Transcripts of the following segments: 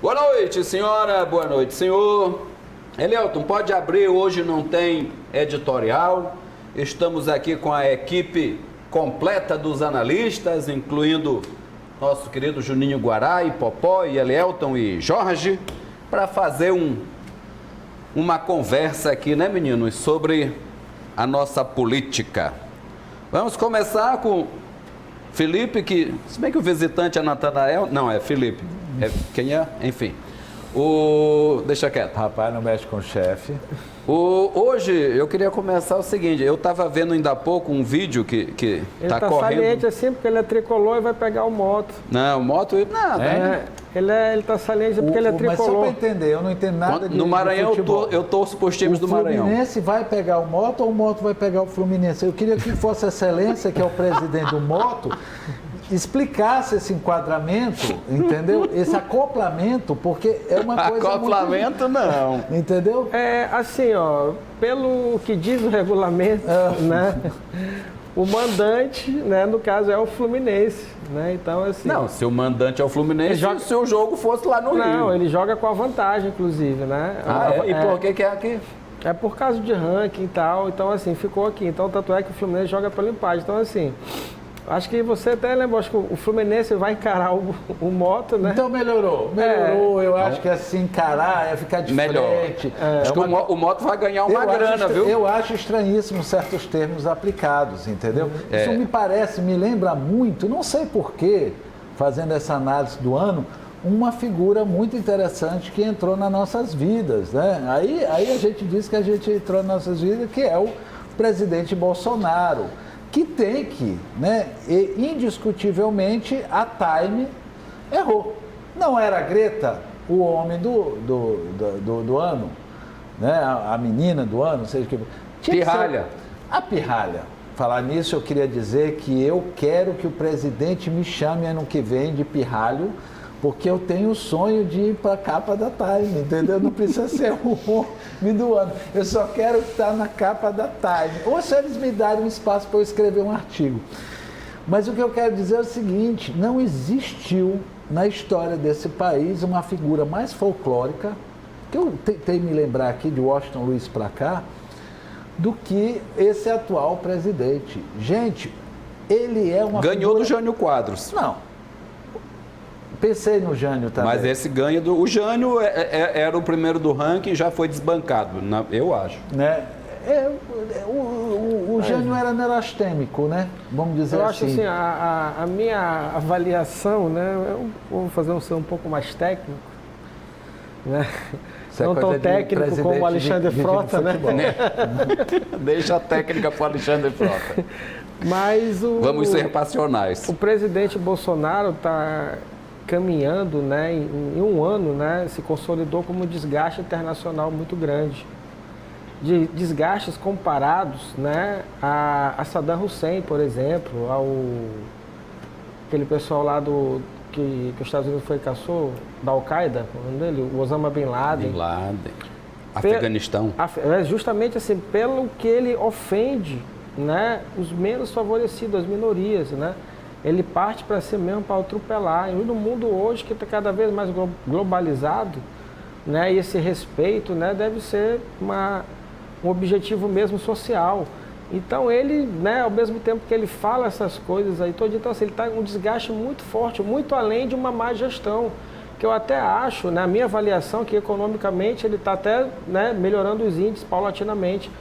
Boa noite, senhora. Boa noite, senhor. Elielton, pode abrir. Hoje não tem editorial. Estamos aqui com a equipe completa dos analistas, incluindo nosso querido Juninho Guará, e Popó, e Elielton e Jorge, para fazer uma conversa aqui, né, meninos, sobre a nossa política. Vamos começar com Felipe, que, se bem que o visitante é Natanael, não, é Felipe. Quem é? Enfim. Deixa quieto. Rapaz, não mexe com o chefe. Hoje eu queria começar o seguinte, eu estava vendo ainda há pouco um vídeo que está correndo. Ele está saliente assim porque ele é tricolor e vai pegar o moto. Não, moto nada. Ele está saliente porque ele é tricolor. Mas só para entender, eu não entendo nada No Maranhão eu torço para os times do Maranhão. O Fluminense vai pegar o moto ou o moto vai pegar o Fluminense? Eu queria que Vossa Excelência, que é o presidente do moto, explicasse esse enquadramento, entendeu? Esse acoplamento, porque é uma coisa acoplamento muito... não. Entendeu? É assim, ó, pelo que diz o regulamento, né? O mandante, né, no caso, é o Fluminense, né? Então, assim... Não, se o mandante é o Fluminense, se o jogo fosse lá no Rio. Não, ele joga com a vantagem, inclusive, né? E por que é aqui? É por causa de ranking e tal, então, assim, ficou aqui. Então, tanto é que o Fluminense joga pelo empate. Então, assim... Acho que você até lembra, acho que o Fluminense vai encarar o moto, né? Então melhorou. Eu acho que assim, encarar é ficar diferente. Melhor. Acho que o moto vai ganhar uma grana, viu? Eu acho estranhíssimo certos termos aplicados, entendeu? Isso me lembra muito, não sei porquê, fazendo essa análise do ano, uma figura muito interessante que entrou nas nossas vidas, né? Aí a gente diz que a gente entrou nas nossas vidas, que é o presidente Bolsonaro, que tem que, né, e indiscutivelmente, a Time errou. Não era a Greta o homem do ano, né, a menina do ano, seja que... Pirralha. A pirralha. Falar nisso, eu queria dizer que eu quero que o presidente me chame ano que vem de pirralho, porque eu tenho o sonho de ir para a capa da Time, entendeu? Não precisa ser o homem do ano. Eu só quero estar na capa da Time. Ou se eles me darem um espaço para eu escrever um artigo. Mas o que eu quero dizer é o seguinte, não existiu na história desse país uma figura mais folclórica, que eu tentei me lembrar aqui de Washington Luiz para cá, do que esse atual presidente. Gente, ele é uma Ganhou do Jânio Quadros. Não. Pensei no Jânio também. Mas esse ganha do... O Jânio era o primeiro do ranking, já foi desbancado, eu acho. Né? O Jânio era neurastêmico, né? Vamos dizer assim. Eu acho assim, a minha avaliação, né? Eu vou fazer um pouco mais técnico, né? Não tão técnico como o Alexandre Frota, né? Deixa a técnica para o Alexandre Frota. Mas vamos ser passionais. O presidente Bolsonaro está caminhando, né, em um ano, né, se consolidou como um desgaste internacional muito grande. De desgastes comparados, né, a Saddam Hussein, por exemplo, aquele pessoal lá que os Estados Unidos caçou, da Al-Qaeda, o nome dele, o Osama Bin Laden. Bin Laden. Afeganistão. Justamente assim, pelo que ele ofende, né, os menos favorecidos, as minorias, né? Ele parte para si mesmo para atropelar. E no mundo hoje, que está cada vez mais globalizado, né, e esse respeito, né, deve ser um objetivo mesmo social. Então ele, né, ao mesmo tempo que ele fala essas coisas aí, então assim, ele está um desgaste muito forte, muito além de uma má gestão. Que eu até acho, na minha avaliação, que economicamente ele está até, né, melhorando os índices paulatinamente.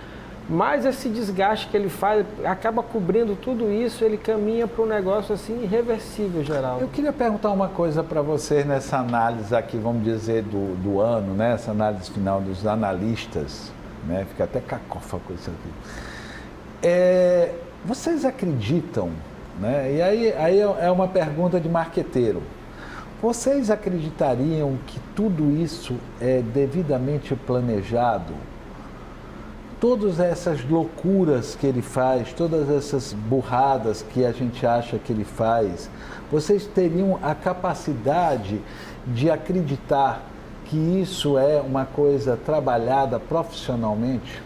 Mas esse desgaste que ele faz, acaba cobrindo tudo isso, ele caminha para um negócio assim irreversível, Geraldo. Eu queria perguntar uma coisa para vocês nessa análise aqui, vamos dizer, do ano, né? Essa análise final dos analistas, né? Fica até cacófago isso aqui. Vocês acreditam, né? E aí é uma pergunta de marqueteiro. Vocês acreditariam que tudo isso é devidamente planejado? Todas essas loucuras que ele faz, todas essas burradas que a gente acha que ele faz, vocês teriam a capacidade de acreditar que isso é uma coisa trabalhada profissionalmente?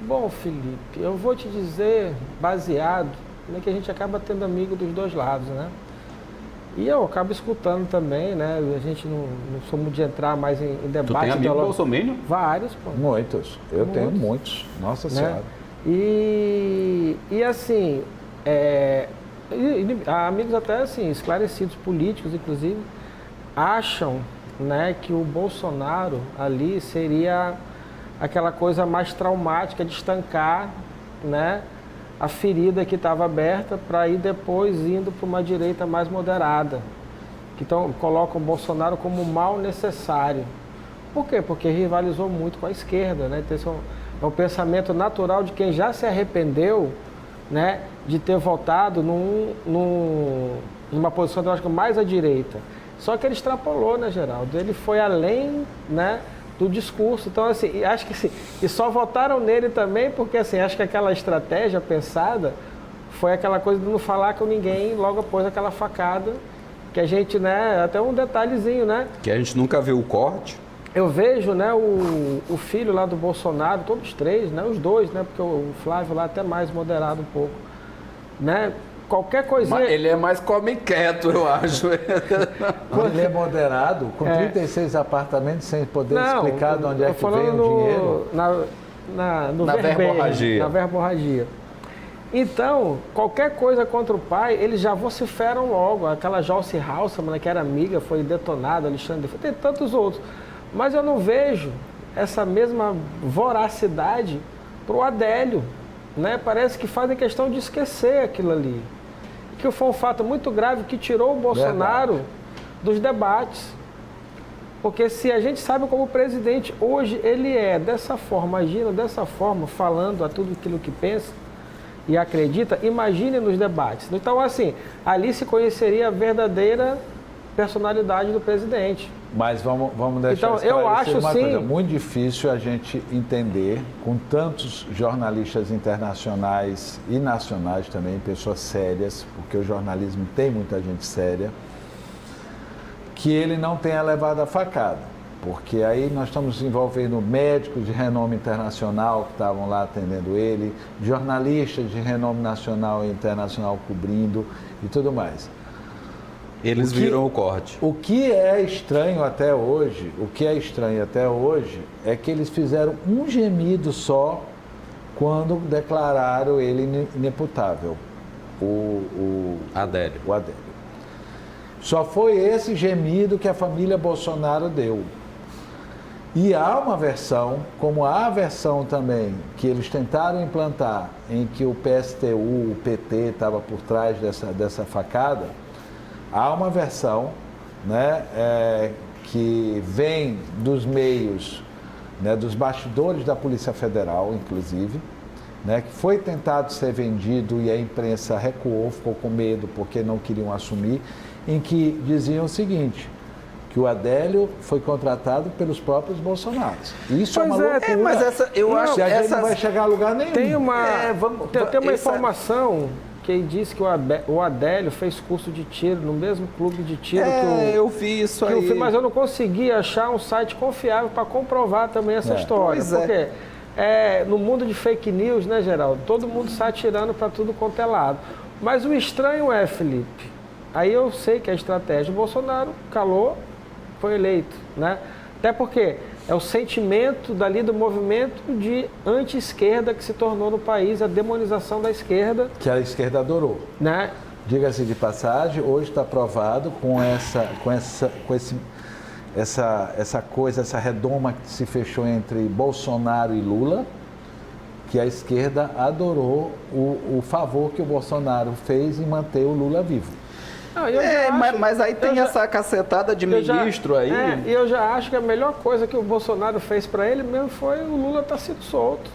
Bom, Felipe, eu vou te dizer, baseado, né, que a gente acaba tendo amigo dos dois lados, né? E eu acabo escutando também, né? A gente não sou muito de entrar mais em debate. Tu tem amigo bolsominion? Vários, pô. Muitos. Eu tenho muitos. Nossa Senhora. E assim, amigos até assim, esclarecidos, políticos inclusive, acham, né, que o Bolsonaro ali seria aquela coisa mais traumática de estancar, né, a ferida que estava aberta para ir depois indo para uma direita mais moderada. Então colocam o Bolsonaro como um mal necessário. Por quê? Porque rivalizou muito com a esquerda, né? Então, é um pensamento natural de quem já se arrependeu, né, de ter votado numa posição ideológica mais à direita. Só que ele extrapolou, né, Geraldo? Ele foi além, né, do discurso. Então, assim, acho que e só votaram nele também porque, assim, acho que aquela estratégia pensada foi aquela coisa de não falar com ninguém logo após aquela facada, que a gente, né, até um detalhezinho, né? Que a gente nunca viu o corte. Eu vejo, né, o filho lá do Bolsonaro, todos três, né, os dois, né, porque o Flávio lá até mais moderado um pouco, né, qualquer coisinha... Mas ele é mais come quieto, eu acho. Ele é moderado, com 36 apartamentos, sem poder explicar de onde é que vem o dinheiro. Na verborragia. Na verborragia. Então, qualquer coisa contra o pai, eles já vociferam logo. Aquela Joyce Halseman, que era amiga, foi detonada, Alexandre, tem tantos outros. Mas eu não vejo essa mesma voracidade para o Adélio, né? Parece que fazem questão de esquecer aquilo ali. Que foi um fato muito grave que tirou o Bolsonaro dos debates. Porque se a gente sabe como o presidente hoje ele é dessa forma, agindo dessa forma, falando a tudo aquilo que pensa e acredita, imagine nos debates. Então, assim, ali se conheceria a verdadeira personalidade do presidente. Mas vamos deixar então, eu acho uma sim, coisa muito difícil a gente entender, com tantos jornalistas internacionais e nacionais também, pessoas sérias, porque o jornalismo tem muita gente séria, que ele não tenha levado a facada. Porque aí nós estamos envolvendo médicos de renome internacional que estavam lá atendendo ele, jornalistas de renome nacional e internacional cobrindo e tudo mais. Eles viram o corte. O que é estranho até hoje, é que eles fizeram um gemido só quando declararam ele inimputável, o Adélio. Só foi esse gemido que a família Bolsonaro deu. E há uma versão, como há a versão também, que eles tentaram implantar, em que o PSTU, o PT estava por trás dessa facada. Há uma versão, né, que vem dos meios, né, dos bastidores da Polícia Federal, inclusive, né, que foi tentado ser vendido e a imprensa recuou, ficou com medo porque não queriam assumir, em que diziam o seguinte, que o Adélio foi contratado pelos próprios Bolsonaros. Isso é uma loucura. Mas acho que a gente não vai chegar a lugar nenhum. Tem uma informação que diz que o Adélio fez curso de tiro no mesmo clube de tiro que eu vi isso aí. Mas eu não consegui achar um site confiável para comprovar também essa história. Porque no mundo de fake news, né, Geraldo? Todo mundo sai atirando para tudo quanto é lado. Mas o estranho é, Felipe, aí eu sei que a estratégia do Bolsonaro calou, foi eleito, né? Até porque é o sentimento dali do movimento de anti-esquerda que se tornou no país, a demonização da esquerda. Que a esquerda adorou. Né? Diga-se de passagem, hoje está provado com essa redoma que se fechou entre Bolsonaro e Lula, que a esquerda adorou o favor que o Bolsonaro fez em manter o Lula vivo. Não, mas aí tem essa cacetada de ministro aí. E eu já acho que a melhor coisa que o Bolsonaro fez para ele mesmo foi o Lula estar sido solto.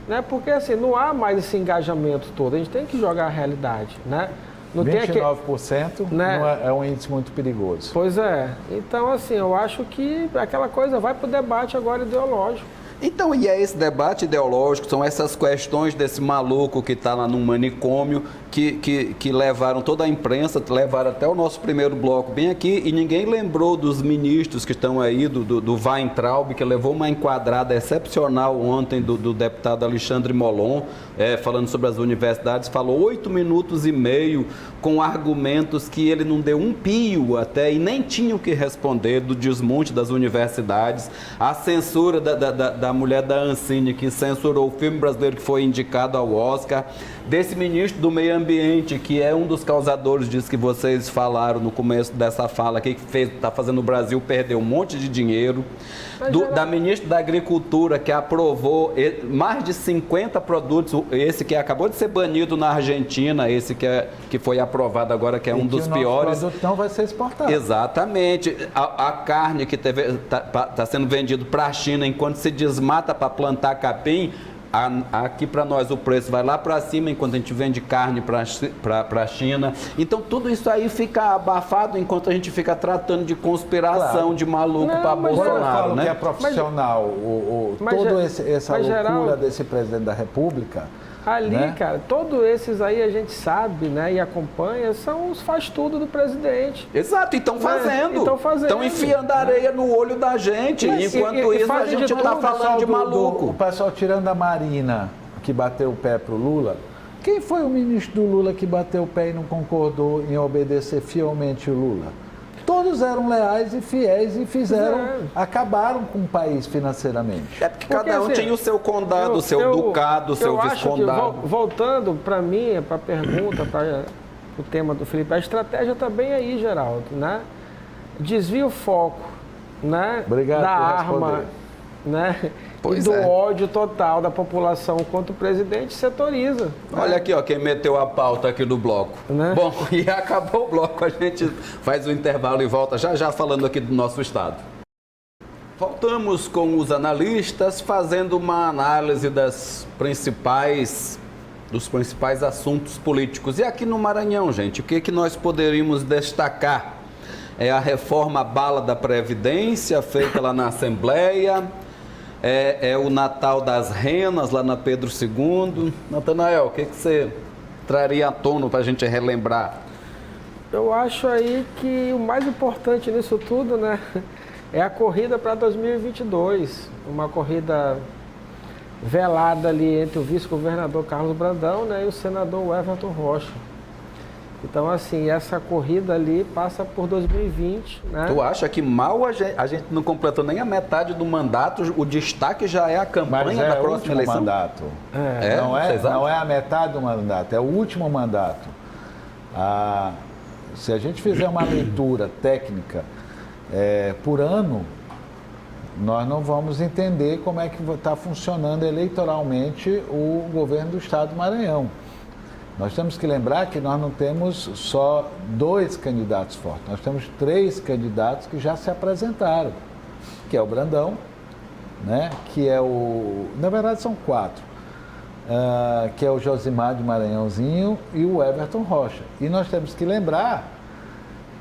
Né? Porque assim, não há mais esse engajamento todo, a gente tem que jogar a realidade. Né? Não 29% né? É um índice muito perigoso. Pois é. Então, assim, eu acho que aquela coisa vai para o debate agora ideológico. Então, e é esse debate ideológico, são essas questões desse maluco que está lá no manicômio, que levaram toda a imprensa, levaram até o nosso primeiro bloco bem aqui, e ninguém lembrou dos ministros que estão aí, do Weintraub, que levou uma enquadrada excepcional ontem do deputado Alexandre Molon, falando sobre as universidades, falou 8 minutos e meio com argumentos que ele não deu um pio até, e nem tinha o que responder do desmonte das universidades, a censura da mulher da Ancine, que censurou o filme brasileiro que foi indicado ao Oscar, desse ministro do Meio Ambiente, que é um dos causadores disso que vocês falaram no começo dessa fala aqui, que está fazendo o Brasil perder um monte de dinheiro, da ministra da Agricultura, que aprovou mais de 50 produtos, esse que acabou de ser banido na Argentina, esse que foi aprovado agora, que é um dos piores. O produto não vai ser exportado. Exatamente. A carne que está sendo vendida para a China, enquanto se desmata para plantar capim, aqui para nós o preço vai lá para cima, enquanto a gente vende carne para a China. Então tudo isso aí fica abafado enquanto a gente fica tratando de conspiração, claro, de maluco para Bolsonaro, né? Que é profissional, toda essa loucura Geraldo, desse presidente da República. Ali, né? Cara, todos esses aí a gente sabe, né, e acompanha, são os faz-tudo do presidente. Exato, e estão fazendo. Estão enfiando areia no olho da gente. Enquanto isso, a gente está falando de maluco. O pessoal tirando a Marina, que bateu o pé pro Lula. Quem foi o ministro do Lula que bateu o pé e não concordou em obedecer fielmente o Lula? Todos eram leais e fiéis e acabaram com o país financeiramente. É porque cada um tinha o seu condado, o seu ducado, o seu viscondado. Voltando para mim, para a pergunta, para o tema do Felipe, a estratégia está bem aí, Geraldo, né? Desvia o foco, né? Obrigado da por arma, responder. né? Pois e do é. ódio total da população contra o presidente, setoriza. Olha aqui, ó, quem meteu a pauta aqui do bloco. Né? Bom, e acabou o bloco, a gente faz o intervalo e volta já falando aqui do nosso estado. Voltamos com os analistas fazendo uma análise dos principais assuntos políticos. E aqui no Maranhão, gente, o que nós poderíamos destacar? É a reforma bala da Previdência, feita lá na Assembleia. É o Natal das Renas, lá na Pedro II. Natanael, o que você traria à tona para a gente relembrar? Eu acho aí que o mais importante nisso tudo, né, é a corrida para 2022. Uma corrida velada ali entre o vice-governador Carlos Brandão, né, e o senador Everton Rocha. Então, assim, essa corrida ali passa por 2020, né? Tu acha que mal a gente não completou nem a metade do mandato, o destaque já é a campanha da próxima eleição? Mandato. Não é a metade do mandato, é o último mandato. Se a gente fizer uma leitura técnica por ano, nós não vamos entender como é que está funcionando eleitoralmente o governo do estado do Maranhão. Nós temos que lembrar que nós não temos só 2 candidatos fortes, nós temos 3 candidatos que já se apresentaram, que é o Brandão, né? Que é na verdade são 4, que é o Josimar de Maranhãozinho e o Everton Rocha. E nós temos que lembrar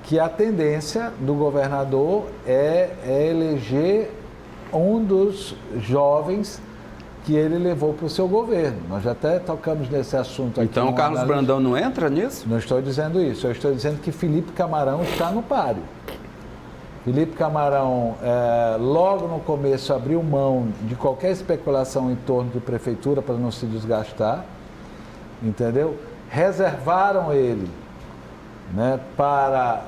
que a tendência do governador é eleger um dos jovens que ele levou para o seu governo. Nós já até tocamos nesse assunto aqui. Então o Carlos Brandão não entra nisso? Não estou dizendo isso, eu estou dizendo que Felipe Camarão está no páreo. Felipe Camarão, logo no começo, abriu mão de qualquer especulação em torno de prefeitura para não se desgastar, entendeu? Reservaram ele, né, para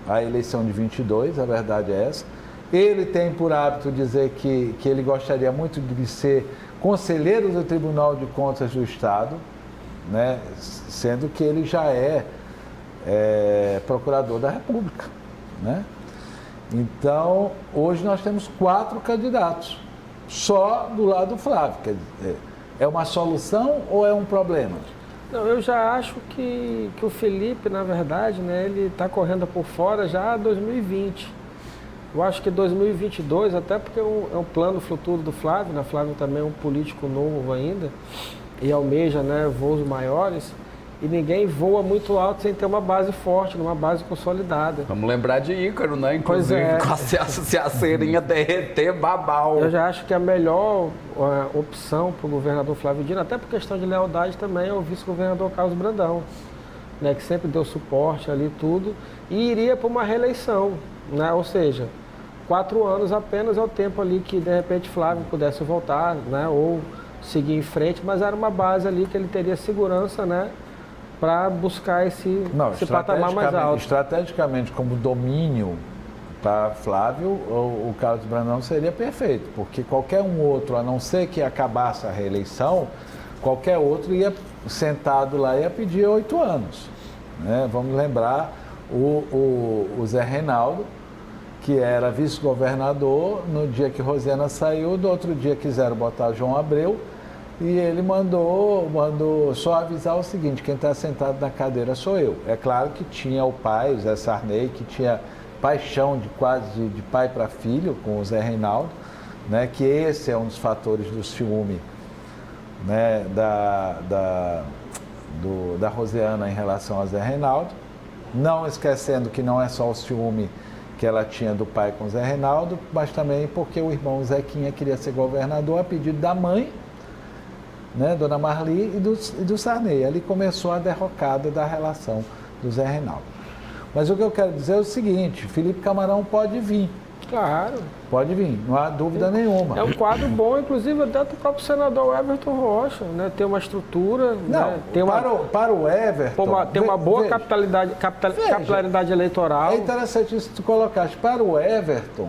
a eleição de 22, a verdade é essa. Ele tem por hábito dizer que ele gostaria muito de ser conselheiro do Tribunal de Contas do Estado, né? Sendo que ele já é procurador da República, né? Então, hoje nós temos 4 candidatos, só do lado do Flávio. Quer dizer, é uma solução ou é um problema? Não, eu já acho que o Felipe, na verdade, né, ele está correndo por fora já 2020. Eu acho que 2022, até porque é um plano futuro do Flávio, né? Flávio também é um político novo ainda e almeja, né, voos maiores. E ninguém voa muito alto sem ter uma base forte, uma base consolidada. Vamos lembrar de Ícaro, né? Inclusive, se a cerinha derreter, babau. Eu já acho que a melhor opção para o governador Flávio Dino, até por questão de lealdade também, é o vice-governador Carlos Brandão, né? Que sempre deu suporte ali tudo, e iria para uma reeleição, né? Ou seja, 4 anos apenas é o tempo ali que, de repente, Flávio pudesse voltar, né? Ou seguir em frente, mas era uma base ali que ele teria segurança, né? Para buscar esse patamar mais alto. Estrategicamente, como domínio para Flávio, o Carlos Brandão seria perfeito, porque qualquer um outro, a não ser que acabasse a reeleição, qualquer outro ia sentado lá e ia pedir 8 anos. Né? Vamos lembrar o Zé Reinaldo, que era vice-governador, no dia que Rosiana saiu, do outro dia quiseram botar João Abreu, e ele mandou só avisar o seguinte: quem está sentado na cadeira sou eu. É claro que tinha o pai, o Zé Sarney, que tinha paixão de pai para filho com o Zé Reinaldo, né, que esse é um dos fatores do ciúme, né, da Rosiana em relação a Zé Reinaldo. Não esquecendo que não é só o ciúme que ela tinha do pai com o Zé Reinaldo, mas também porque o irmão Zequinha queria ser governador a pedido da mãe, né, Dona Marli, e do Sarney. Ali começou a derrocada da relação do Zé Reinaldo. Mas o que eu quero dizer é o seguinte: Felipe Camarão pode vir. Claro. Pode vir, não há dúvida nenhuma. É um quadro bom, inclusive até do próprio senador Everton Rocha, né? Tem uma estrutura, não, né? Tem para o Everton... Tem uma boa capilaridade eleitoral. É interessante isso que tu colocaste. Para o Everton,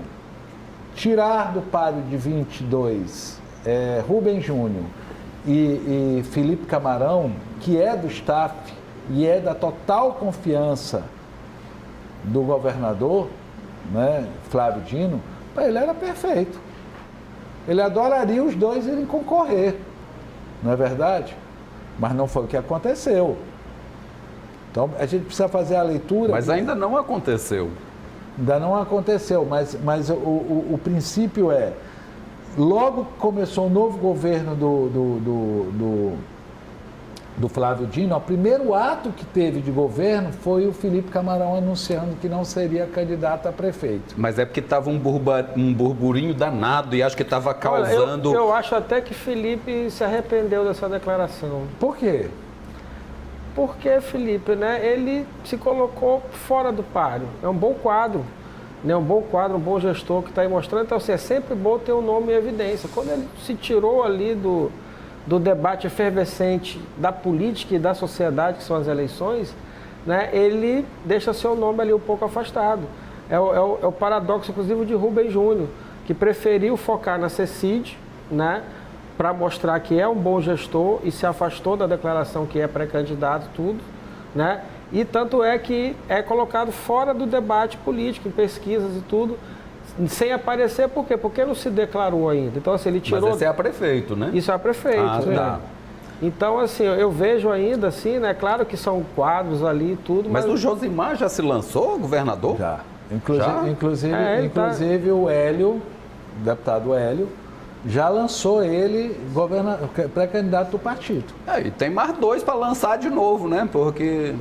tirar do páreo de 22 Rubem Júnior e Felipe Camarão, que é do staff e é da total confiança do governador, né, Flávio Dino, para ele era perfeito. Ele adoraria os dois irem concorrer, não é verdade? Mas não foi o que aconteceu. Então a gente precisa fazer a leitura. Mas ainda não aconteceu. Ainda não aconteceu, mas o princípio é: logo que começou o novo governo do Flávio Dino, o primeiro ato que teve de governo foi o Felipe Camarão anunciando que não seria candidato a prefeito. Mas é porque estava um burburinho danado e acho que estava causando... Eu acho até que Felipe se arrependeu dessa declaração. Por quê? Porque, Felipe, né, ele se colocou fora do páreo. É um bom quadro, né, um bom quadro, um bom gestor que está aí mostrando. Então, assim, é sempre bom ter o nome em evidência. Quando ele se tirou ali do debate efervescente da política e da sociedade, que são as eleições, né, ele deixa seu nome ali um pouco afastado. É o paradoxo, inclusive, de Rubem Júnior, que preferiu focar na CECID, né, para mostrar que é um bom gestor e se afastou da declaração que é pré-candidato, tudo, né? E tanto é que é colocado fora do debate político, em pesquisas e tudo, sem aparecer. Por quê? Porque não se declarou ainda. Então, assim, ele tirou... Mas esse é a prefeito, né? Isso é a prefeito. Tá. Então, assim, eu vejo ainda, assim, né? Claro que são quadros ali e tudo, mas o Josimar já se lançou, governador? Já. Inclusive o Hélio, o deputado Hélio, já lançou ele pré-candidato do partido. E tem mais 2 para lançar de novo, né? Porque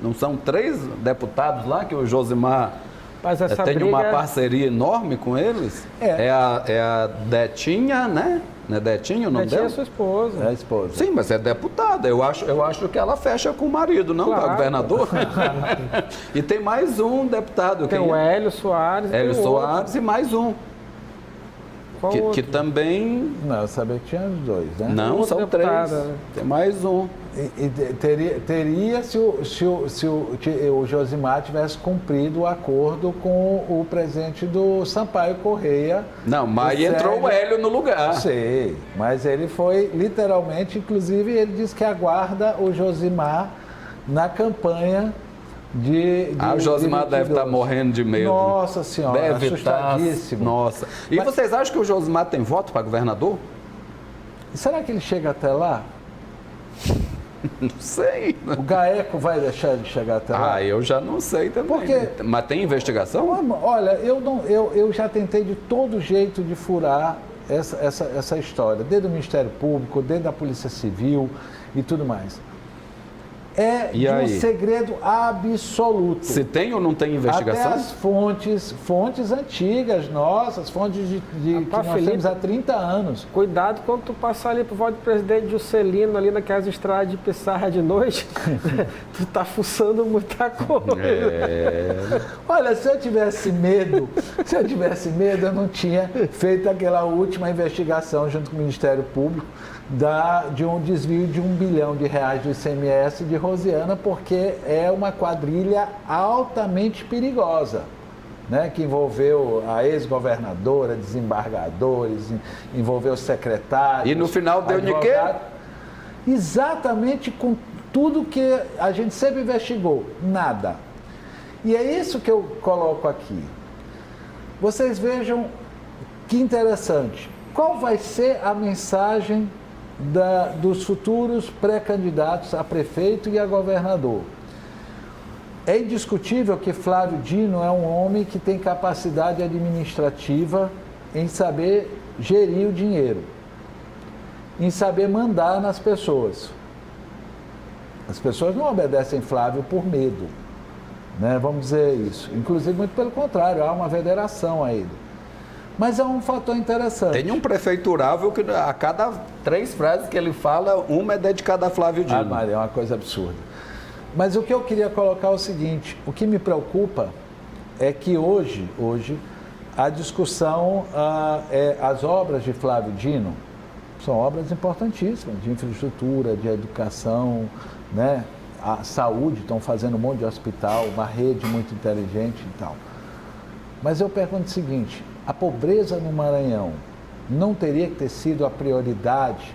não são 3 deputados lá que o Josimar... Mas essa tem briga... uma parceria enorme com eles. É a Detinha, né? Não é Detinha o nome dela? Detinha é sua esposa. É a esposa. Sim, mas é deputada. Eu acho que ela fecha com o marido, não, claro. Com o governador. E tem mais um deputado. Tem o Hélio Soares. Hélio Soares e mais um. Que também... Não, eu sabia que tinha os 2, né? Não, são deputada, 3. né? Tem mais um. E teria se o Josimar tivesse cumprido o acordo com o presidente do Sampaio Correia. Não, mas entrou o Hélio no lugar. Sei, mas ele foi literalmente, inclusive ele disse que aguarda o Josimar na campanha o Josimar deve estar morrendo de medo. Nossa Senhora, deve assustadíssimo. Nossa. E vocês acham que o Josimar tem voto para governador? Será que ele chega até lá? Não sei. O GAECO vai deixar ele chegar até lá? Eu já não sei também. Porque... Mas tem investigação? Olha, eu já tentei de todo jeito de furar essa história, desde o Ministério Público, desde a Polícia Civil e tudo mais. é E de um aí? segredo absoluto. Se tem ou não tem investigação? Até as fontes antigas, nossas, fontes que nós Felipe, temos há 30 anos. Cuidado quando tu passar ali pro voto do presidente Juscelino, ali naquelas estradas de Pissarra de noite, tu tá fuçando muita coisa. Olha, se eu tivesse medo, eu não tinha feito aquela última investigação junto com o Ministério Público de um desvio de R$1 bilhão do ICMS de Rosiana, porque é uma quadrilha altamente perigosa, né, que envolveu a ex-governadora, desembargadores, envolveu secretários. E no final deu de quê? Exatamente com tudo que a gente sempre investigou, nada. E é isso que eu coloco aqui. Vocês vejam que interessante. Qual vai ser a mensagem dos futuros pré-candidatos a prefeito e a governador? É indiscutível que Flávio Dino é um homem que tem capacidade administrativa em saber gerir o dinheiro, em saber mandar nas pessoas. As pessoas não obedecem Flávio por medo, né? Vamos dizer isso. Inclusive, muito pelo contrário, há uma veneração a ele. Mas é um fator interessante. Tem um prefeiturável que a cada 3 frases que ele fala, uma é dedicada a Flávio Dino. Maria, é uma coisa absurda. Mas o que eu queria colocar é o seguinte: o que me preocupa é que hoje a discussão as obras de Flávio Dino são obras importantíssimas, de infraestrutura, de educação, né? A saúde, estão fazendo um monte de hospital, uma rede muito inteligente e tal. Mas eu pergunto o seguinte: a pobreza no Maranhão não teria que ter sido a prioridade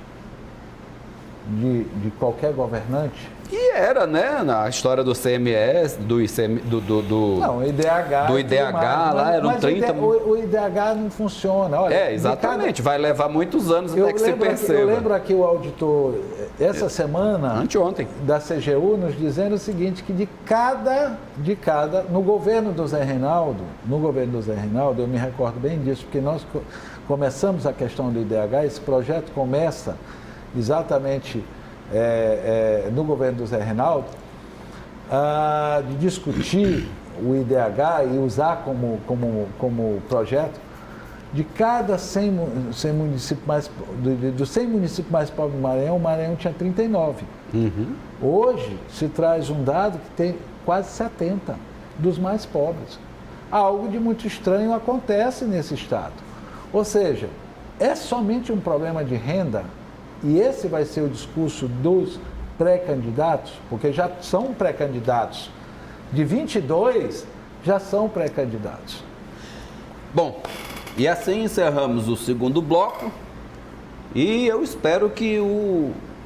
de qualquer governante? E era, né? Na história do CMS, do ICM, Não, o IDH. do IDH lá eram 30. O IDH não funciona. Olha, Exatamente. Vai levar muitos anos até que se perceba. Eu lembro aqui o auditor, essa semana, anteontem, da CGU, nos dizendo o seguinte: que de cada, no governo do Zé Reinaldo, eu me recordo bem disso, porque nós começamos a questão do IDH, esse projeto começa exatamente no governo do Zé Reinaldo, de discutir o IDH e usar como projeto. De cada 100 municípios dos 100 municípios mais pobres do Maranhão, o Maranhão tinha 39. Uhum. Hoje se traz um dado que tem quase 70 dos mais pobres. Algo de muito estranho acontece nesse estado. Ou seja, é somente um problema de renda. E esse vai ser o discurso dos pré-candidatos, porque já são pré-candidatos. De 22, já são pré-candidatos. Bom, e assim encerramos o segundo bloco. E eu espero que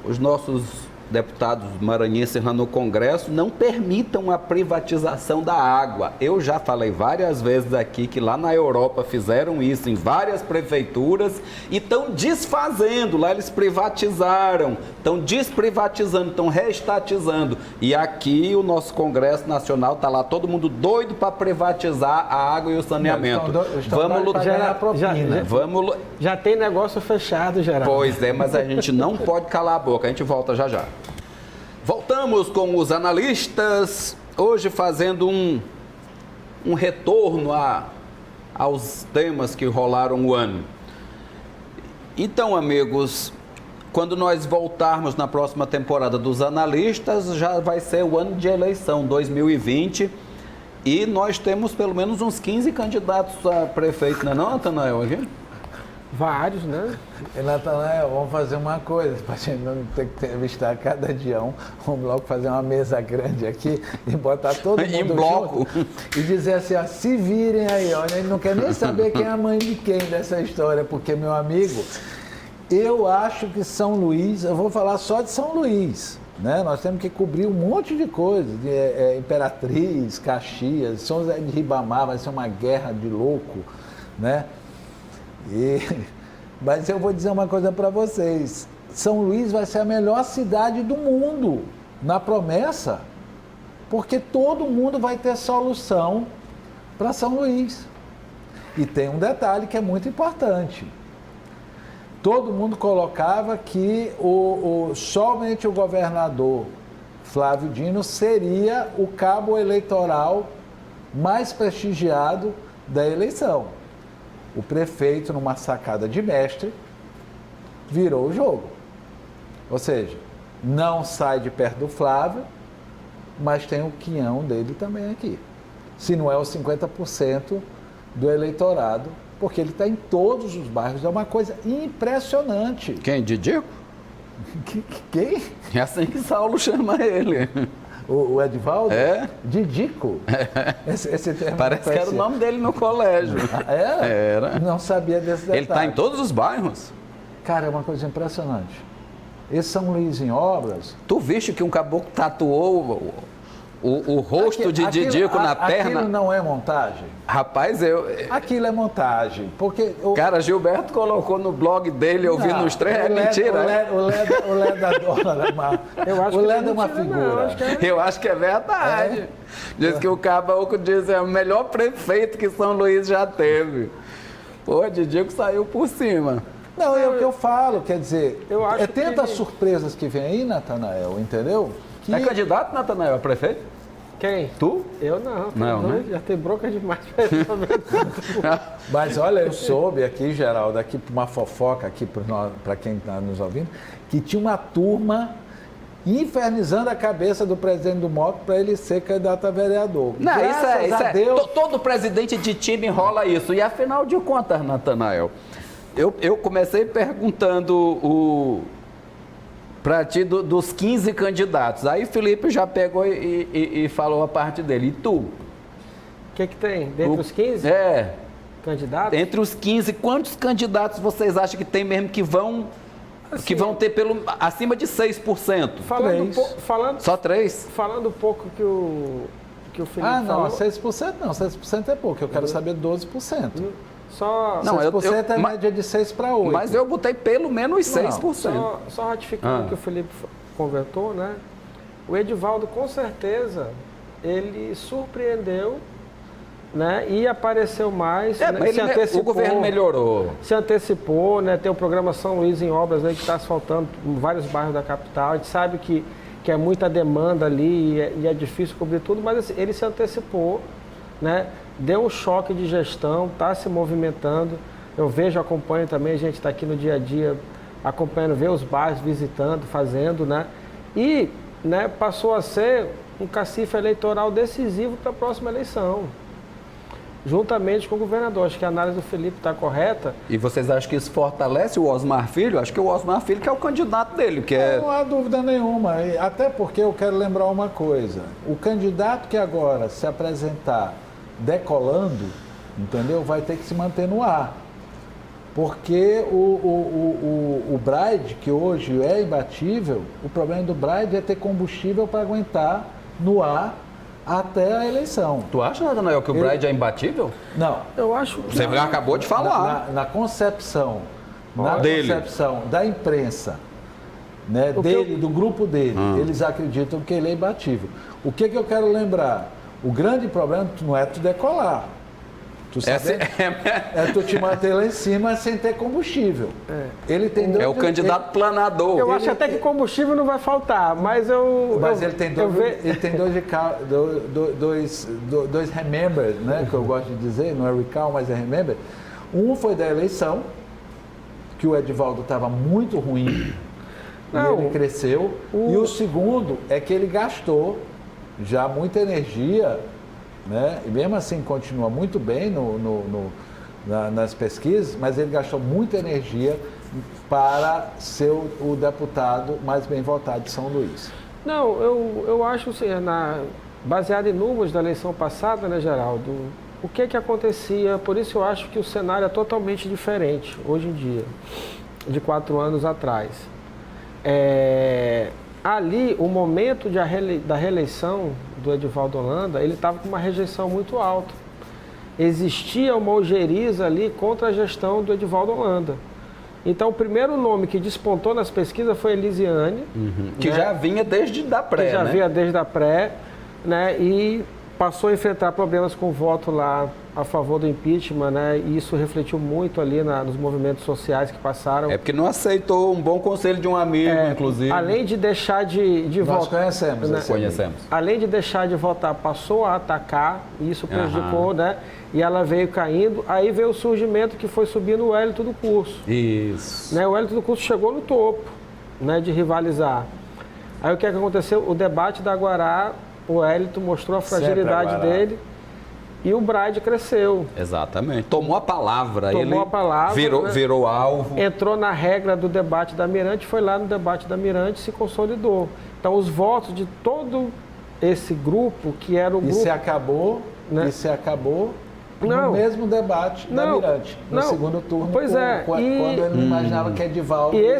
os nossos deputados maranhenses lá no Congresso não permitam a privatização da água. Eu já falei várias vezes aqui que lá na Europa fizeram isso em várias prefeituras e estão desfazendo. Lá eles privatizaram, estão desprivatizando, estão reestatizando. E aqui o nosso Congresso Nacional está lá todo mundo doido para privatizar a água e o saneamento. Vamos lutar. Já tem negócio fechado, Geraldo. Pois é, mas a gente não pode calar a boca. A gente volta já já. Voltamos com os analistas, hoje fazendo um retorno aos temas que rolaram o ano. Então, amigos, quando nós voltarmos na próxima temporada dos analistas, já vai ser o ano de eleição, 2020, e nós temos pelo menos uns 15 candidatos a prefeito, não é não, Natanael? Aqui? Vários, né? E, Natanael, vamos fazer uma coisa, para a gente não ter que entrevistar cada dia vamos logo fazer uma mesa grande aqui e botar todo mundo em bloco junto e dizer assim, ó, se virem aí, olha, ele não quer nem saber quem é a mãe de quem dessa história, porque, meu amigo, eu acho que São Luís, eu vou falar só de São Luís, né? Nós temos que cobrir um monte de coisa, Imperatriz, Caxias, São José de Ribamar, vai ser uma guerra de louco, né? Mas eu vou dizer uma coisa para vocês, São Luís vai ser a melhor cidade do mundo, na promessa, porque todo mundo vai ter solução para São Luís. E tem um detalhe que é muito importante, todo mundo colocava que somente o governador Flávio Dino seria o cabo eleitoral mais prestigiado da eleição. O prefeito, numa sacada de mestre, virou o jogo. Ou seja, não sai de perto do Flávio, mas tem o quinhão dele também aqui. Se não é os 50% do eleitorado, porque ele está em todos os bairros. É uma coisa impressionante. Quem, Didico? Quem? É assim que Saulo chama ele. O Edivaldo? É? Didico? Esse termo Parece que era o nome dele no colégio. Era? Era. Não sabia desse detalhe. Ele está em todos os bairros. Cara, é uma coisa impressionante. Esse São Luís em Obras... Tu viste que um caboclo tatuou o rosto de Didico na perna? Aquilo não é montagem? Rapaz, Aquilo é montagem, porque... Cara, Gilberto colocou no blog dele, eu vi nos três, é mentira. O Leda adora, o Leda é uma figura. Eu acho que é verdade. Diz que o caboclo diz é o melhor prefeito que São Luís já teve. Pô, Didico saiu por cima. Não, é o que eu falo, quer dizer, acho tantas surpresas que vem aí, Natanael, entendeu? É candidato, Natanael, a prefeito? Quem? Tu? Eu não. Não, né? Já tem bronca demais. Mas olha, eu soube aqui, Geraldo, aqui para uma fofoca aqui para quem está nos ouvindo, que tinha uma turma infernizando a cabeça do presidente do MOC para ele ser candidato a vereador. Não, Graças a Deus... Todo presidente de time enrola isso. E afinal de contas, Natanael, eu comecei perguntando para ti dos 15 candidatos. Aí Felipe já pegou e falou a parte dele. E tu? O que tem? Dentre os 15? É. Candidatos? Entre os 15, quantos candidatos vocês acham que tem mesmo que vão ter acima de 6%? Falando, só 3? Falando um pouco que o Felipe falou... 6% não, 6% é pouco, eu quero saber 12%. Não, 6% é média de 6 para 8. Mas eu botei pelo menos 6%. Só ratificando o que o Felipe comentou, né? O Edivaldo, com certeza, ele surpreendeu, né? E apareceu mais, né? Se antecipou, o governo melhorou. Se antecipou, né? Tem o programa São Luís em Obras aí que está asfaltando vários bairros da capital. A gente sabe que é muita demanda ali e é difícil cobrir tudo, mas assim, ele se antecipou, né? Deu um choque de gestão, está se movimentando. Eu vejo, acompanho também, a gente está aqui no dia a dia acompanhando, vê os bairros, visitando, fazendo, né? E, né, passou a ser um cacife eleitoral decisivo para a próxima eleição, juntamente com o governador. Acho que a análise do Felipe está correta. E vocês acham que isso fortalece o Osmar Filho? Acho que o Osmar Filho que é o candidato dele, que é... Não há dúvida nenhuma, até porque eu quero lembrar uma coisa. O candidato que agora se apresentar decolando, entendeu? Vai ter que se manter no ar. Porque o Braide, que hoje é imbatível, o problema do Braide é ter combustível para aguentar no ar até a eleição. Tu acha, Natanael, que o Braide é imbatível? Não. Eu acho... Você acabou de falar. Na concepção, da imprensa, né, do grupo dele, eles acreditam que ele é imbatível. O que eu quero lembrar? O grande problema não é tu decolar. Tu é tu te manter lá em cima sem ter combustível. Ele tem dois, o candidato planador. Eu acho até que combustível não vai faltar, mas ele tem dois remember, né? Que eu gosto de dizer, não é recall, mas é remember. Um foi da eleição, que o Edivaldo estava muito ruim, e ele cresceu. E o segundo é que ele gastou já muita energia, né? E mesmo assim continua muito bem nas pesquisas, mas ele gastou muita energia para ser o deputado mais bem votado de São Luís. Não, eu acho assim, baseado em números da eleição passada, né, Geraldo, o que acontecia, por isso eu acho que o cenário é totalmente diferente hoje em dia, de 4 anos atrás. Ali, o momento da reeleição do Edivaldo Holanda, ele estava com uma rejeição muito alta. Existia uma ojeriza ali contra a gestão do Edivaldo Holanda. Então, o primeiro nome que despontou nas pesquisas foi Elisiane. Que já vinha desde a pré, vinha desde a pré, né? E passou a enfrentar problemas com o voto lá a favor do impeachment, né? E isso refletiu muito ali nos movimentos sociais que passaram. É porque não aceitou um bom conselho de um amigo, inclusive. Além de deixar de votar. Nós conhecemos, né? Conhecemos. Além de deixar de votar, passou a atacar, e isso prejudicou, né? E ela veio caindo, aí veio o surgimento que foi subindo o Wellington do Curso. Isso. Né? O Wellington do Curso chegou no topo, né, de rivalizar. Aí o que é que aconteceu? O debate da Guará, o Wellington mostrou a fragilidade dele e o Braide cresceu. Exatamente. Tomou a palavra. Tomou a palavra. Virou alvo. Entrou na regra do debate da Mirante, foi lá no debate da Mirante e se consolidou. Então os votos de todo esse grupo, que era o grupo... E se acabou, né? No mesmo debate da Mirante, no segundo turno, quando ele não imaginava que Edivaldo ia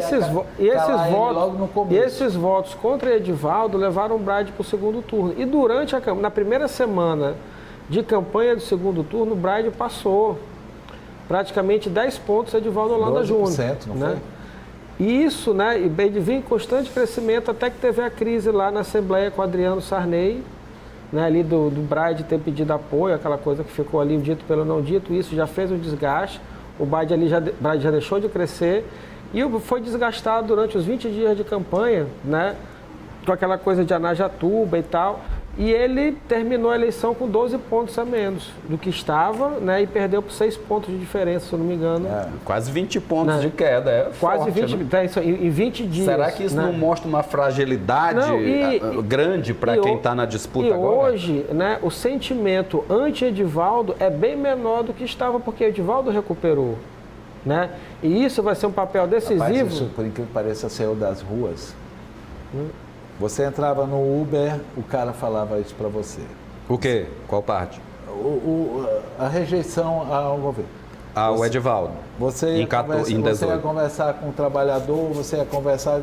logo no começo. E esses votos contra Edivaldo levaram o Braide para o segundo turno. E durante na primeira semana de campanha do segundo turno, o Braide passou praticamente 10 pontos Edivaldo Holanda Júnior. 12%, não né? foi? E isso, né, e bem de vir em constante crescimento, até que teve a crise lá na Assembleia com Adriano Sarney, né, ali do Braide ter pedido apoio, aquela coisa que ficou ali, o dito pelo não dito, isso já fez um desgaste, o Braide ali já deixou de crescer e foi desgastado durante os 20 dias de campanha, né, com aquela coisa de Anajatuba e tal, e ele terminou a eleição com 12 pontos a menos do que estava, né, e perdeu por 6 pontos de diferença, se eu não me engano. Quase 20 pontos de queda. Quase forte, 20, né? Em 20 dias. Será que isso não mostra uma fragilidade grande para quem está na disputa agora? E hoje, né, o sentimento anti-Edivaldo é bem menor do que estava, porque Edivaldo recuperou. Né? E isso vai ser um papel decisivo. Rapaz, isso, por incrível que pareça, saiu das ruas. Você entrava no Uber, o cara falava isso para você. O quê? Qual parte? A rejeição ao governo. O Edivaldo. Você ia conversar com o trabalhador, você ia conversar...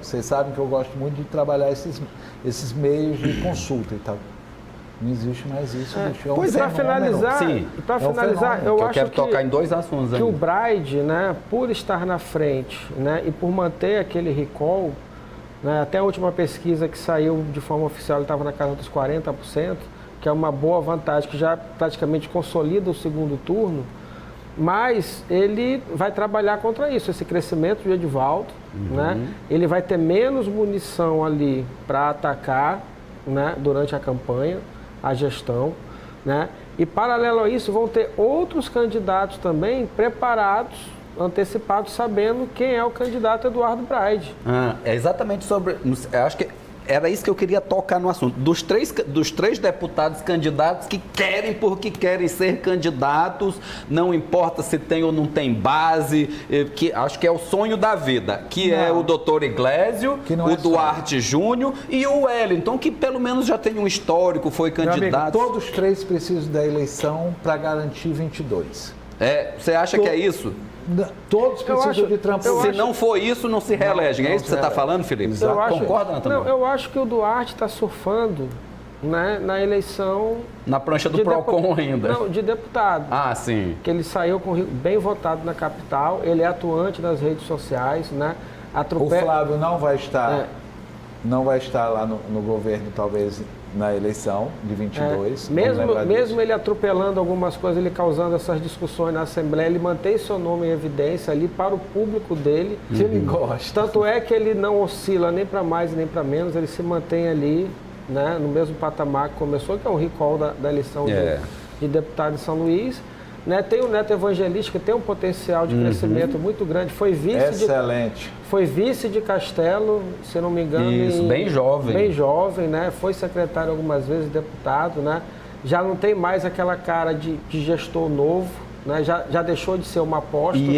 Vocês sabem que eu gosto muito de trabalhar esses meios de consulta e tal. Não existe mais isso. Para finalizar, eu acho quero tocar em dois assuntos que o Braide, né, por estar na frente, né, e por manter aquele recall, né, até a última pesquisa que saiu de forma oficial, ele estava na casa dos 40%, que é uma boa vantagem, que já praticamente consolida o segundo turno, mas ele vai trabalhar contra isso, esse crescimento de Edivaldo, né, ele vai ter menos munição ali para atacar, né, durante a campanha, a gestão, né, e paralelo a isso vão ter outros candidatos também preparados, antecipados, sabendo quem é o candidato Eduardo Braide. É exatamente sobre... Eu acho que era isso que eu queria tocar no assunto. Dos três deputados candidatos que querem porque querem ser candidatos, não importa se tem ou não tem base, que acho que é o sonho da vida, que é o doutor Iglesio, o Duarte Júnior e o Wellington, que pelo menos já tem um histórico, foi candidato. Amigo, todos três precisam da eleição para garantir 22. Você acha que é isso? Todos precisam de trampolim. Se não for isso, não se reelegem. É isso que você está falando, Felipe? Concorda, Natanael? Não, eu acho que o Duarte está surfando, né, na eleição... Na prancha do PROCON ainda. Não, de deputado. Sim. Que ele saiu bem votado na capital, ele é atuante nas redes sociais, né? O Flávio não vai estar... Não vai estar lá no governo, talvez, na eleição de 22. Mesmo ele atropelando algumas coisas, ele causando essas discussões na Assembleia, ele mantém seu nome em evidência ali para o público dele, que ele gosta. Tanto é que ele não oscila nem para mais nem para menos, ele se mantém ali, né, no mesmo patamar que começou, que é o recall da eleição de deputado de São Luís. Né, tem o Neto Evangelista, que tem um potencial de crescimento muito grande. Foi vice de Castelo, se não me engano. Isso, bem jovem. Bem jovem, né? Foi secretário algumas vezes, deputado, né? Já não tem mais aquela cara de gestor novo, né? Já deixou de ser uma aposta. E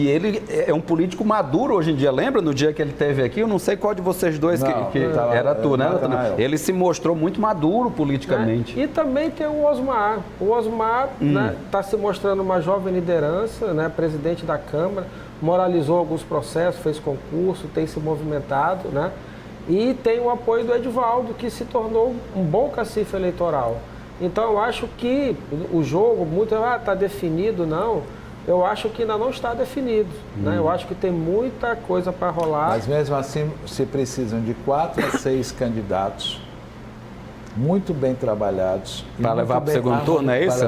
ele é um político maduro hoje em dia. Lembra no dia que ele esteve aqui? Eu não sei qual de vocês dois era tu, né? Ele se mostrou muito maduro politicamente. E também tem o Osmar. O Osmar está se mostrando uma jovem liderança, né? Presidente da Câmara, moralizou alguns processos, fez concurso, tem se movimentado, né? E tem o apoio do Edivaldo, que se tornou um bom cacife eleitoral. Então, eu acho que o jogo, muito está definido, não. Eu acho que ainda não está definido. Né? Eu acho que tem muita coisa para rolar. Mas mesmo assim, se precisam de 4 a 6 candidatos muito bem trabalhados. Para levar para o segundo turno, é isso?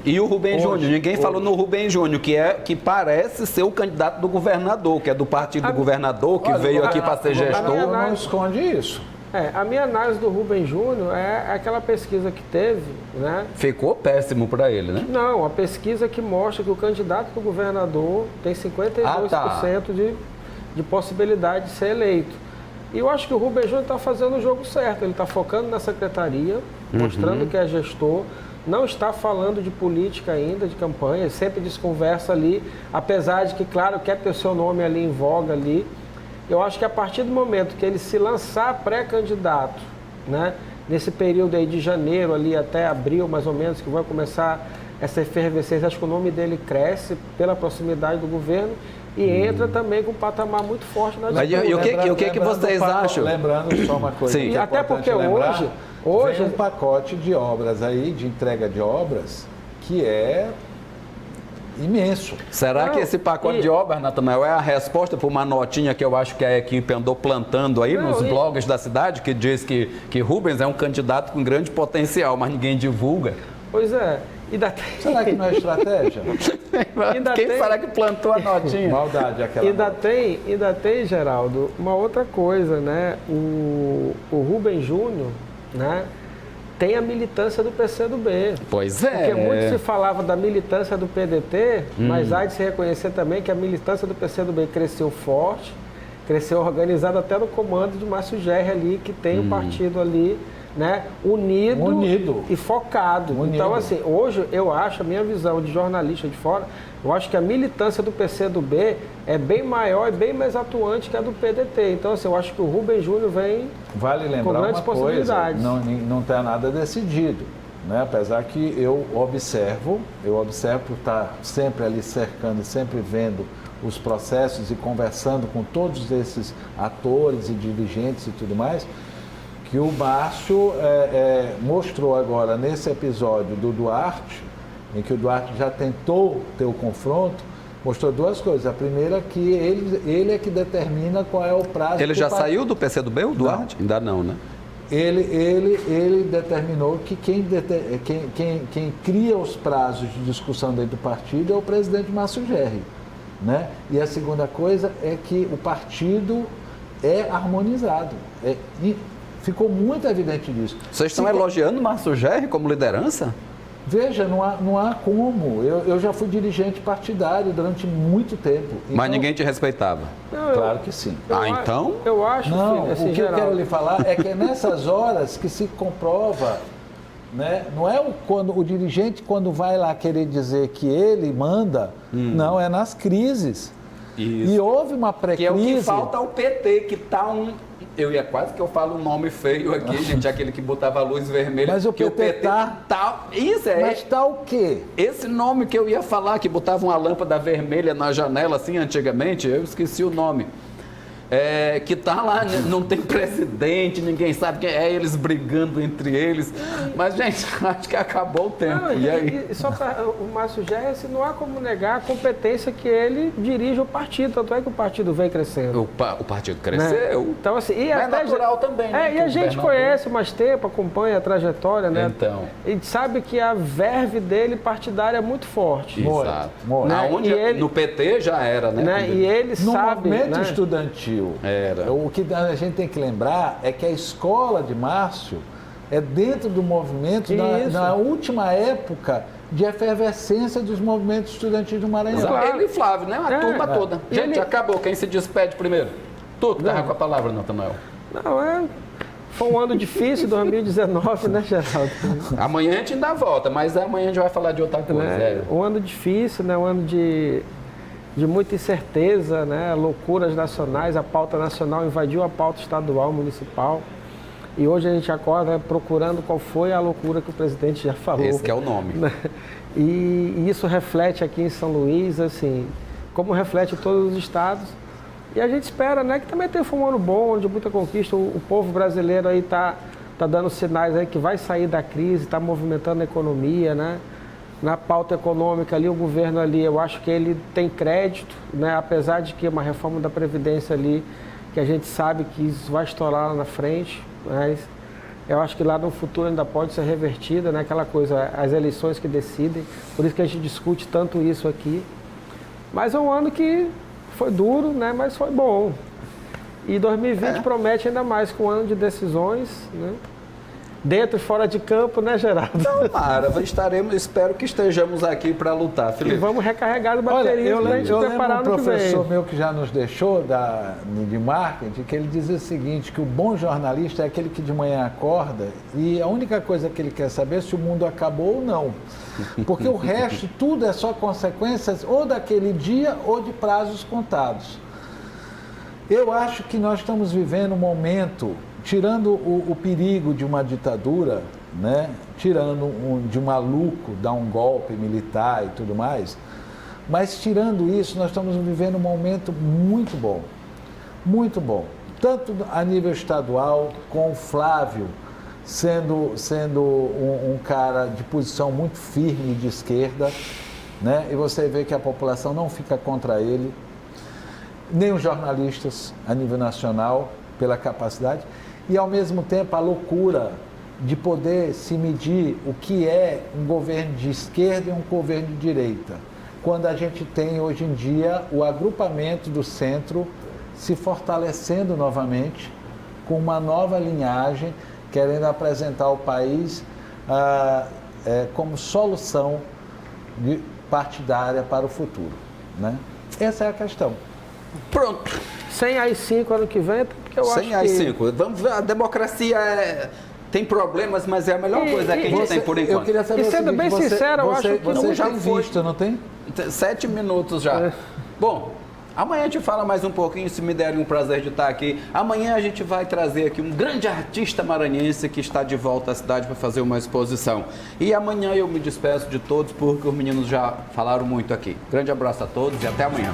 E o Rubem Júnior, ninguém falou no Rubem Júnior, que parece ser o candidato do governador, que é do partido do governador, que veio aqui para ser gestor. Não esconde isso. A minha análise do Rubem Júnior é aquela pesquisa que teve, né? Ficou péssimo para ele, né? Não, a pesquisa que mostra que o candidato do governador tem 52% de possibilidade de ser eleito. E eu acho que o Rubem Júnior está fazendo o jogo certo. Ele está focando na secretaria, mostrando que é gestor, não está falando de política ainda, de campanha, ele sempre desconversa ali, apesar de que, claro, quer ter o seu nome ali em voga ali. Eu acho que a partir do momento que ele se lançar pré-candidato, né, nesse período aí de janeiro ali até abril, mais ou menos, que vai começar essa efervescência, acho que o nome dele cresce pela proximidade do governo e entra também com um patamar muito forte na disputa. E o que vocês acham? Lembrando só uma coisa. Sim. E até porque hoje tem um pacote de obras aí, de entrega de obras, que é imenso. Será que esse pacote de obras, Natanael, é a resposta para uma notinha que eu acho que a equipe andou plantando aí nos blogs da cidade, que diz que Rubens é um candidato com grande potencial, mas ninguém divulga? Pois é. Será que não é estratégia? Quem será que plantou a notinha? Maldade aquela. Ainda tem, Geraldo, uma outra coisa, né? O Rubem Júnior, né, tem a militância do PCdoB. Pois é. Porque muito se falava da militância do PDT, mas há de se reconhecer também que a militância do PCdoB cresceu forte, cresceu organizada até no comando de Márcio Gerri ali, que tem o partido ali, né, unido e focado. Então, assim, hoje eu acho, a minha visão de jornalista de fora, eu acho que a militância do PCdoB é bem maior e bem mais atuante que a do PDT. Então, assim, eu acho que o Rubem Júnior vem com grandes possibilidades. Não tem nada decidido, né? Apesar que eu observo por estar sempre ali cercando, sempre vendo os processos e conversando com todos esses atores e dirigentes e tudo mais, que o Márcio mostrou agora nesse episódio do Duarte, em que o Duarte já tentou ter o confronto, mostrou duas coisas. A primeira é que ele é que determina qual é o prazo. Ele já saiu do PCdoB, o Duarte? Não. Ainda não, né? Ele determinou que quem cria os prazos de discussão dentro do partido é o presidente Márcio Gerri, né? E a segunda coisa é que o partido é harmonizado. Ficou muito evidente disso. Vocês estão elogiando Márcio Gerri como liderança? Veja, não há como. Eu já fui dirigente partidário durante muito tempo. Então, mas ninguém te respeitava? Claro que sim. Então? Eu acho que não, assim, o que eu quero lhe falar é que é nessas horas que se comprova, né? Não é quando o dirigente, quando vai lá querer dizer que ele manda, não, é nas crises. Isso. E houve uma pré-crise. Que é o que falta ao PT, que está quase que eu falo um nome feio aqui, gente, aquele que botava a luz vermelha. Mas o PT tá... Isso é. Mas tá o quê? Esse nome que eu ia falar, que botava uma lâmpada vermelha na janela, assim, antigamente, eu esqueci o nome. Que tá lá, não tem presidente, ninguém sabe quem é, eles brigando entre eles. Mas, gente, acho que acabou o tempo. Não, e aí? Só para o Márcio Gerri, assim, não há como negar a competência que ele dirige o partido. Tanto é que o partido vem crescendo. O partido cresceu. Né? Então, assim, e é natural também, né? E a gente conhece mais tempo, acompanha a trajetória, né? Então. E sabe que a verve dele partidária é muito forte. Exato. Né? Aonde no PT já era, né? E ele no sabe... movimento estudantil. Era. O que a gente tem que lembrar é que a escola de Márcio é dentro do movimento na última época de efervescência dos movimentos estudantis do Maranhão. Claro. Ele e Flávio, né? A turma toda. Gente, acabou. Quem se despede primeiro? Tu que estava com a palavra, Natanael. Não, foi um ano difícil, 2019, né, Geraldo? Amanhã a gente ainda volta, mas amanhã a gente vai falar de outra coisa. Um ano difícil, né? Um ano de muita incerteza, né? Loucuras nacionais, a pauta nacional invadiu a pauta estadual, municipal. E hoje a gente acorda procurando qual foi a loucura que o presidente já falou. Esse que é o nome. E isso reflete aqui em São Luís, assim, como reflete em todos os estados. E a gente espera, né, que também foi um ano bom, de muita conquista. O povo brasileiro aí tá dando sinais aí que vai sair da crise, está movimentando a economia, né? Na pauta econômica ali, o governo ali, eu acho que ele tem crédito, né? Apesar de que uma reforma da Previdência ali, que a gente sabe que isso vai estourar lá na frente, mas Eu acho que lá no futuro ainda pode ser revertida, né? Aquela coisa, as eleições que decidem. Por isso que a gente discute tanto isso aqui. Mas é um ano que foi duro, né? Mas foi bom. E 2020 promete ainda mais, com um ano de decisões, né? Dentro e fora de campo, né, Geraldo? Tomara, espero que estejamos aqui para lutar, Felipe. E vamos recarregar as baterias eu para a gente preparar lembro no que vem. um professor meu que já nos deixou de marketing, que ele dizia o seguinte, que o bom jornalista é aquele que de manhã acorda e a única coisa que ele quer saber é se o mundo acabou ou não. Porque o resto, tudo é só consequências ou daquele dia ou de prazos contados. Eu acho que nós estamos vivendo um momento, tirando o perigo de uma ditadura, né? Tirando de um maluco dar um golpe militar e tudo mais, mas tirando isso, nós estamos vivendo um momento muito bom, tanto a nível estadual, com o Flávio sendo um cara de posição muito firme de esquerda, né? E você vê que a população não fica contra ele, nem os jornalistas a nível nacional, pela capacidade, e ao mesmo tempo a loucura de poder se medir o que é um governo de esquerda e um governo de direita, quando a gente tem hoje em dia o agrupamento do centro se fortalecendo novamente, com uma nova linhagem, querendo apresentar ao país como solução partidária para o futuro, né? Essa é a questão. Pronto. Sem AI-5 ano que vem, porque eu acho que... Sem AI-5. Vamos ver, a democracia tem problemas, mas é a melhor coisa que a gente tem por enquanto. Eu queria saber e sendo bem sincero, eu acho que você já tem foi. visto, não tem? 7 minutos já. Bom, amanhã a gente fala mais um pouquinho, se me derem um prazer de estar aqui. Amanhã a gente vai trazer aqui um grande artista maranhense que está de volta à cidade para fazer uma exposição. E amanhã eu me despeço de todos porque os meninos já falaram muito aqui. Grande abraço a todos e até amanhã.